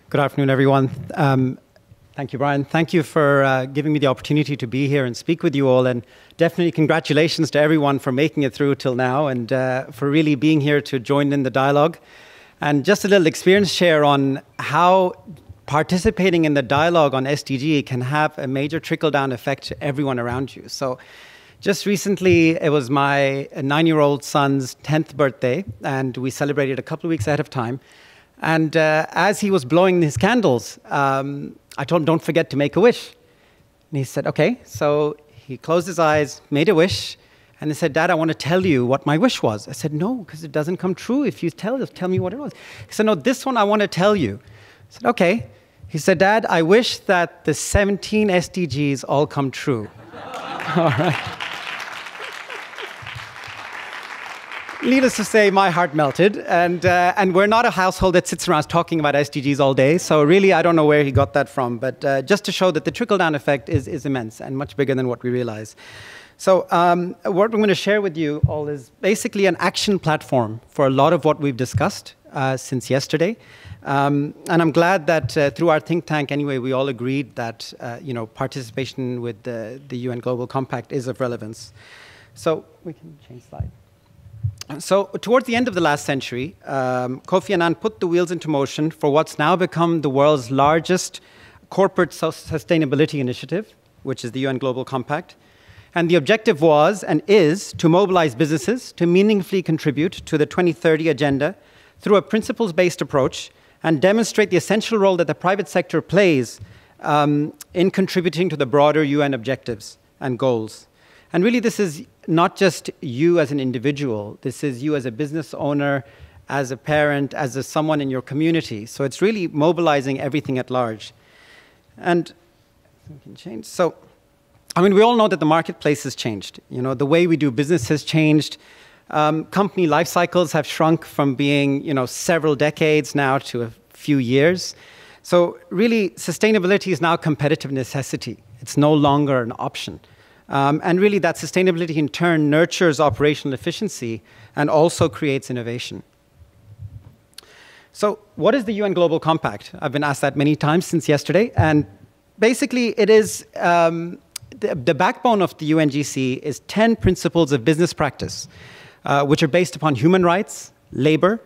Good afternoon, everyone. Thank you, Brian. Thank you for giving me the opportunity to be here and speak with you all. And definitely congratulations to everyone for making it through till now and for really being here to join in the dialogue. And just a little experience share on how participating in the dialogue on SDG can have a major trickle-down effect to everyone around you. So just recently, it was my 9-year-old son's 10th birthday, and we celebrated a couple of weeks ahead of time. And as he was blowing his candles, I told him, don't forget to make a wish. And he said, okay. So he closed his eyes, made a wish, and he said, Dad, I want to tell you what my wish was. I said, no, because it doesn't come true if you tell me what it was. He said, no, this one I want to tell you. I said, okay. He said, Dad, I wish that the 17 SDGs all come true. All right. Needless to say, my heart melted, and we're not a household that sits around talking about SDGs all day, so really I don't know where he got that from, but just to show that the trickle-down effect is immense and much bigger than what we realize. So what I'm going to share with you all is basically an action platform for a lot of what we've discussed since yesterday, and I'm glad that through our think tank anyway, we all agreed that participation with the UN Global Compact is of relevance. So we can change slide. So towards the end of the last century, Kofi Annan put the wheels into motion for what's now become the world's largest corporate sustainability initiative, which is the UN Global Compact. And the objective was and is to mobilize businesses to meaningfully contribute to the 2030 agenda through a principles-based approach and demonstrate the essential role that the private sector plays in contributing to the broader UN objectives and goals. And really, this is not just you as an individual. This is you as a business owner, as a parent, as someone in your community. So it's really mobilizing everything at large. And we can change. So, I mean, we all know that the marketplace has changed. The way we do business has changed. Company life cycles have shrunk from being, several decades now to a few years. So really, sustainability is now a competitive necessity. It's no longer an option. And really, that sustainability in turn nurtures operational efficiency and also creates innovation. So what is the UN Global Compact? I've been asked that many times since yesterday. And basically, it is the backbone of the UNGC is 10 principles of business practice, which are based upon human rights, labor,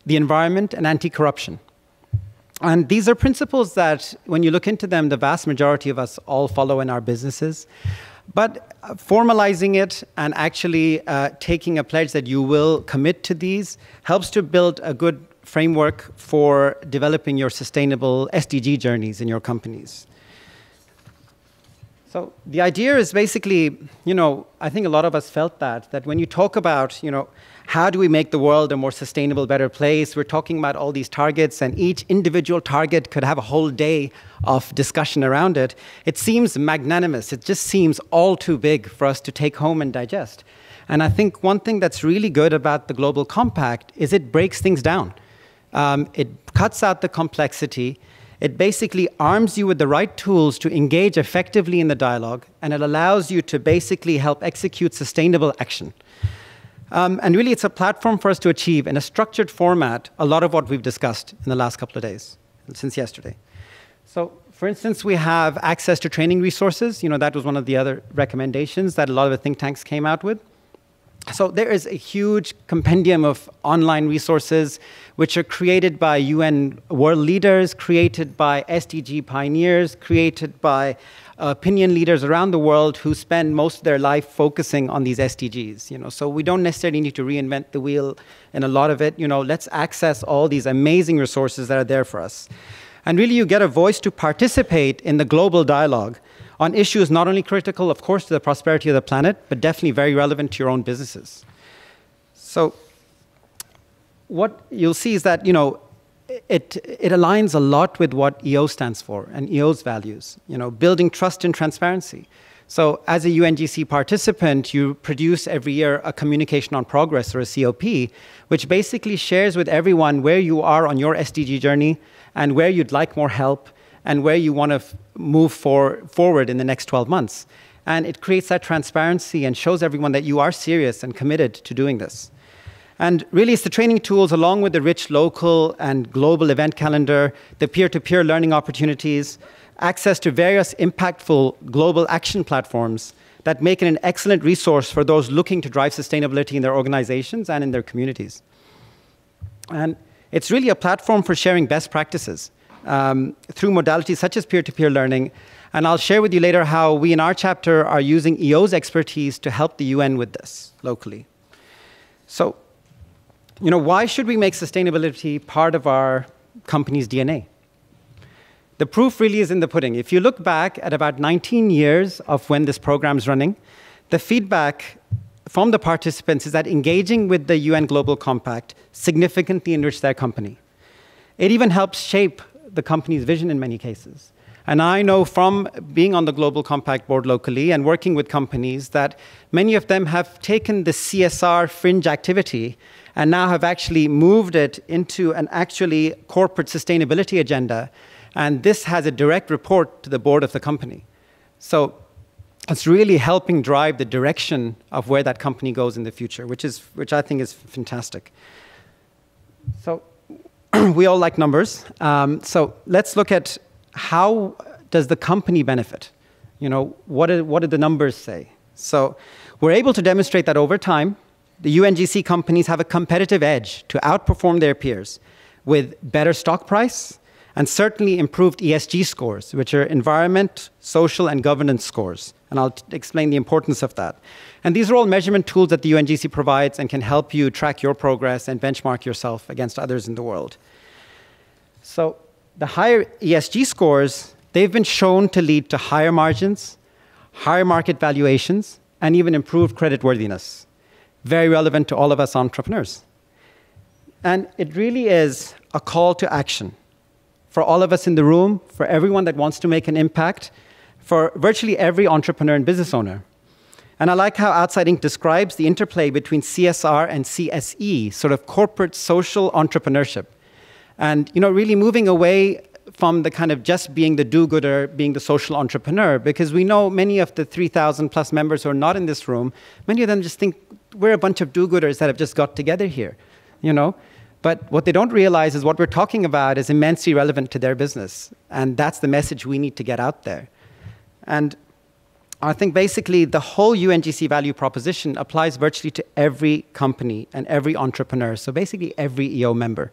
the environment, and anti-corruption. And these are principles that, when you look into them, the vast majority of us all follow in our businesses. But formalizing it and actually taking a pledge that you will commit to these helps to build a good framework for developing your sustainable SDG journeys in your companies. So the idea is basically, I think a lot of us felt that when you talk about, how do we make the world a more sustainable, better place? We're talking about all these targets, and each individual target could have a whole day of discussion around it. It seems magnanimous. It just seems all too big for us to take home and digest. And I think one thing that's really good about the Global Compact is it breaks things down. It cuts out the complexity. It basically arms you with the right tools to engage effectively in the dialogue, and it allows you to basically help execute sustainable action. And really, it's a platform for us to achieve, in a structured format, a lot of what we've discussed in the last couple of days, since yesterday. So, for instance, we have access to training resources. That was one of the other recommendations that a lot of the think tanks came out with. So there is a huge compendium of online resources which are created by UN world leaders, created by SDG pioneers, created by opinion leaders around the world who spend most of their life focusing on these SDGs. So we don't necessarily need to reinvent the wheel in a lot of it. Let's access all these amazing resources that are there for us. And really, you get a voice to participate in the global dialogue on issues not only critical, of course, to the prosperity of the planet, but definitely very relevant to your own businesses. So what you'll see is that, it aligns a lot with what EO stands for and EO's values, building trust and transparency. So as a UNGC participant, you produce every year a communication on progress, or a COP, which basically shares with everyone where you are on your SDG journey and where you'd like more help and where you want to move forward in the next 12 months. And it creates that transparency and shows everyone that you are serious and committed to doing this. And really, it's the training tools along with the rich local and global event calendar, the peer-to-peer learning opportunities, access to various impactful global action platforms that make it an excellent resource for those looking to drive sustainability in their organizations and in their communities. And it's really a platform for sharing best practices through modalities such as peer-to-peer learning. And I'll share with you later how we in our chapter are using EO's expertise to help the UN with this locally. So, why should we make sustainability part of our company's DNA? The proof really is in the pudding. If you look back at about 19 years of when this program's running, the feedback from the participants is that engaging with the UN Global Compact significantly enriched their company. It even helps shape the company's vision in many cases. And I know from being on the Global Compact board locally and working with companies that many of them have taken the CSR fringe activity and now have actually moved it into an actually corporate sustainability agenda. And this has a direct report to the board of the company. So it's really helping drive the direction of where that company goes in the future, which I think is fantastic. So we all like numbers. So let's look at how does the company benefit? What do the numbers say? So we're able to demonstrate that over time, the UNGC companies have a competitive edge to outperform their peers with better stock price and certainly improved ESG scores, which are environment, social, and governance scores. And I'll explain the importance of that. And these are all measurement tools that the UNGC provides and can help you track your progress and benchmark yourself against others in the world. So the higher ESG scores, they've been shown to lead to higher margins, higher market valuations, and even improved creditworthiness. Very relevant to all of us entrepreneurs. And it really is a call to action for all of us in the room, for everyone that wants to make an impact, for virtually every entrepreneur and business owner. And I like how Outside Inc. describes the interplay between CSR and CSE, sort of corporate social entrepreneurship. And really moving away from the kind of just being the do-gooder, being the social entrepreneur, because we know many of the 3,000 plus members who are not in this room, many of them just think we're a bunch of do-gooders that have just got together here, But what they don't realize is what we're talking about is immensely relevant to their business. And that's the message we need to get out there. And I think basically the whole UNGC value proposition applies virtually to every company and every entrepreneur. So basically every EO member.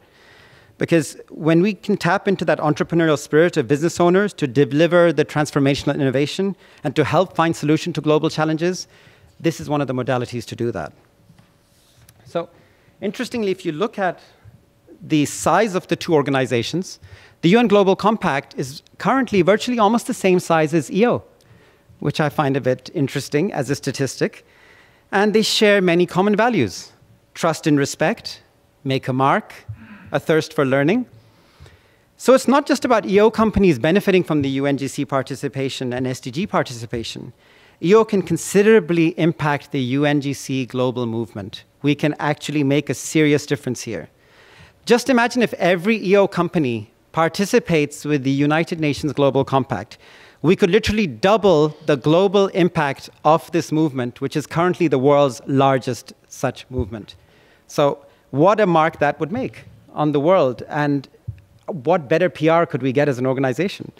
Because when we can tap into that entrepreneurial spirit of business owners to deliver the transformational innovation and to help find solutions to global challenges, this is one of the modalities to do that. So interestingly, if you look at the size of the two organizations, the UN Global Compact is currently virtually almost the same size as EO, which I find a bit interesting as a statistic. And they share many common values: trust and respect, make a mark, a thirst for learning. So it's not just about EO companies benefiting from the UNGC participation and SDG participation. EO can considerably impact the UNGC global movement. We can actually make a serious difference here. Just imagine if every EO company participates with the United Nations Global Compact. We could literally double the global impact of this movement, which is currently the world's largest such movement. So what a mark that would make on the world, and what better PR could we get as an organization?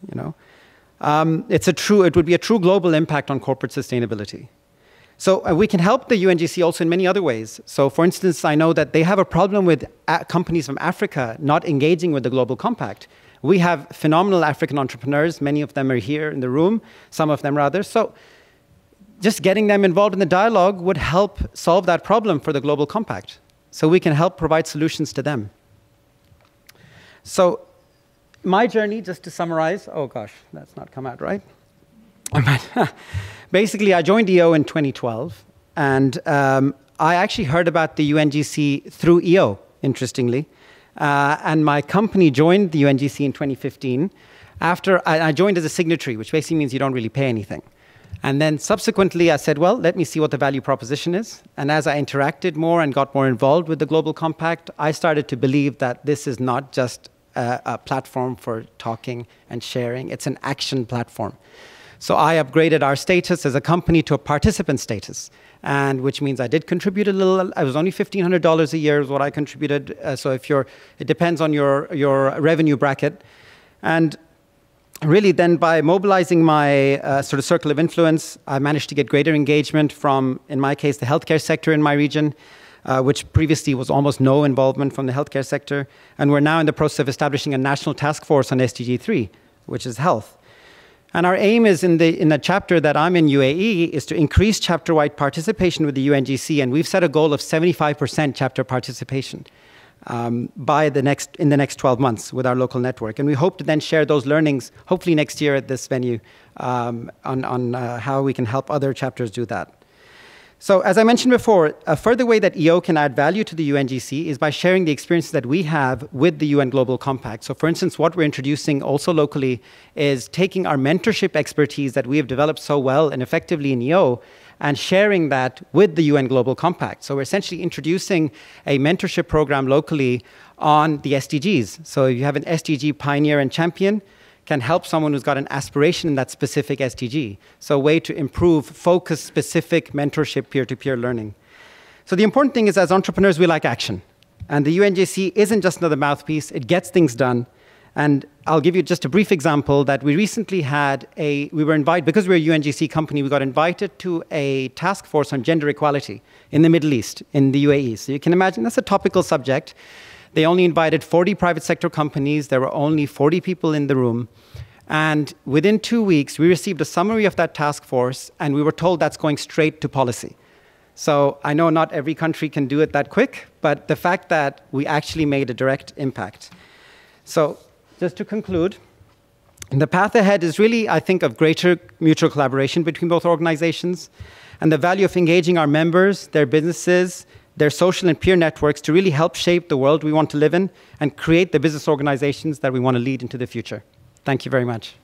It would be a true global impact on corporate sustainability. So we can help the UNGC also in many other ways. So for instance, I know that they have a problem with companies from Africa not engaging with the Global Compact. We have phenomenal African entrepreneurs. Many of them are here in the room, some of them rather. So just getting them involved in the dialogue would help solve that problem for the Global Compact. So we can help provide solutions to them. So my journey, just to summarize, oh gosh, that's not come out right. Basically, I joined EO in 2012, and I actually heard about the UNGC through EO, interestingly. And my company joined the UNGC in 2015. After I joined as a signatory, which basically means you don't really pay anything. And then subsequently, I said, well, let me see what the value proposition is. And as I interacted more and got more involved with the Global Compact, I started to believe that this is not just a platform for talking and sharing. It's an action platform. So I upgraded our status as a company to a participant status, and which means I did contribute a little. I was only $1,500 a year is what I contributed. So it depends on your revenue bracket. And really then by mobilizing my sort of circle of influence, I managed to get greater engagement from, in my case, the healthcare sector in my region, which previously was almost no involvement from the healthcare sector. And we're now in the process of establishing a national task force on SDG 3, which is health. And our aim is in the chapter that I'm in UAE is to increase chapter-wide participation with the UNGC, and we've set a goal of 75% chapter participation in the next 12 months with our local network. And we hope to then share those learnings, hopefully next year at this venue, on how we can help other chapters do that. So as I mentioned before, a further way that EO can add value to the UNGC is by sharing the experiences that we have with the UN Global Compact. So for instance, what we're introducing also locally is taking our mentorship expertise that we have developed so well and effectively in EO and sharing that with the UN Global Compact. So we're essentially introducing a mentorship program locally on the SDGs. So if you have an SDG pioneer and champion, can help someone who's got an aspiration in that specific SDG. So a way to improve focus-specific mentorship, peer-to-peer learning. So the important thing is, as entrepreneurs, we like action. And the UNGC isn't just another mouthpiece. It gets things done. And I'll give you just a brief example that we recently had we were invited, because we're a UNGC company, we got invited to a task force on gender equality in the Middle East, in the UAE. So you can imagine that's a topical subject. They only invited 40 private sector companies. There were only 40 people in the room. And within 2 weeks, we received a summary of that task force, and we were told that's going straight to policy. So I know not every country can do it that quick, but the fact that we actually made a direct impact. So just to conclude, the path ahead is really, I think, of greater mutual collaboration between both organizations and the value of engaging our members, their businesses, their social and peer networks to really help shape the world we want to live in and create the business organizations that we want to lead into the future. Thank you very much.